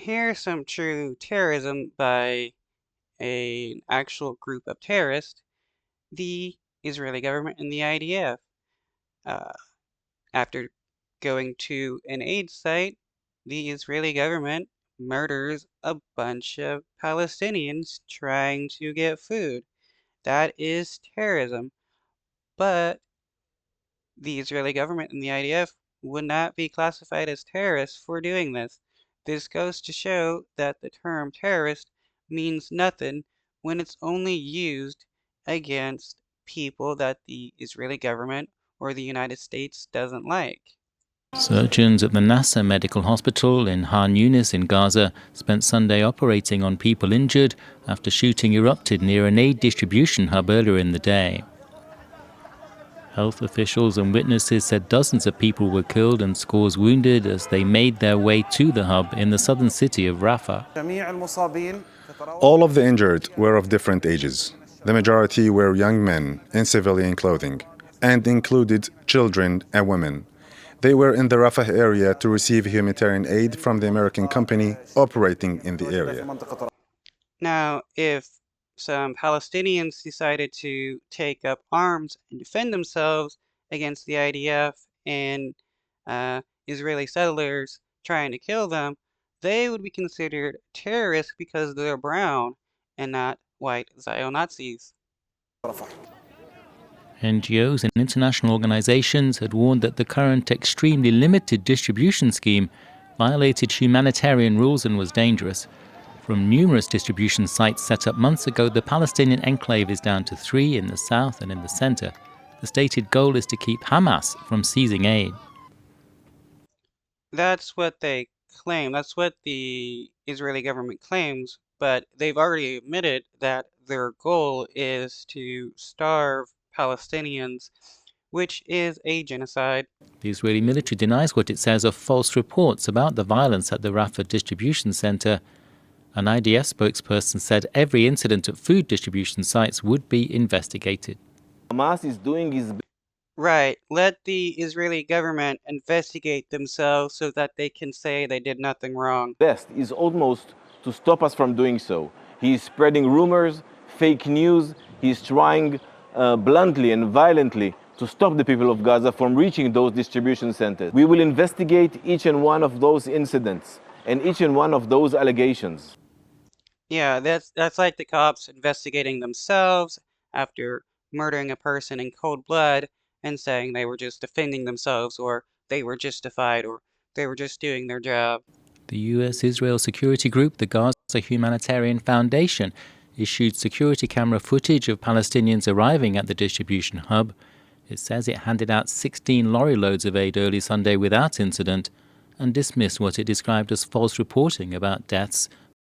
Here's some true terrorism by an actual group of terrorists, the Israeli government and the IDF. Uh, After going to an aid site, the Israeli government murders a bunch of Palestinians trying to get food. That is terrorism. But the Israeli government and the IDF would not be classified as terrorists for doing this. This goes to show that the term terrorist means nothing when it's only used against people that the Israeli government or the United States doesn't like. Surgeons at the Nasser Medical Hospital in Han Yunis in Gaza spent Sunday operating on people injured after shooting erupted near an aid distribution hub earlier in the day. Health officials and witnesses said dozens of people were killed and scores wounded as they made their way to the hub in the southern city of Rafah. All of the injured were of different ages. The majority were young men in civilian clothing and included children and women. They were in the Rafah area to receive humanitarian aid from the American company operating in the area. Now, if some Palestinians decided to take up arms and defend themselves against the IDF and Israeli settlers trying to kill them, they would be considered terrorists because they're brown and not white Zionazis. NGOs and international organizations had warned that the current extremely limited distribution scheme violated humanitarian rules and was dangerous. From numerous distribution sites set up months ago, the Palestinian enclave is down to 3 in the south and in the center. The stated goal is to keep Hamas from seizing aid. That's what they claim. That's what the Israeli government claims, but they've already admitted that their goal is to starve Palestinians, which is a genocide. The Israeli military denies what it says are false reports about the violence at the Rafah distribution center. An IDF spokesperson said every incident at food distribution sites would be investigated. Hamas is doing his Right. Let the Israeli government investigate themselves so that they can say they did nothing wrong. best, is almost to stop us from doing so. He is spreading rumors, fake news. He is trying bluntly and violently to stop the people of Gaza from reaching those distribution centers. We will investigate each and one of those incidents and each and one of those allegations. Yeah, that's like the cops investigating themselves after murdering a person in cold blood and saying they were just defending themselves or they were justified or they were just doing their job. The US-Israel security group, the Gaza Humanitarian Foundation, issued security camera footage of Palestinians arriving at the distribution hub. It says it handed out 16 lorry loads of aid early Sunday without incident and dismissed what it described as false reporting about deaths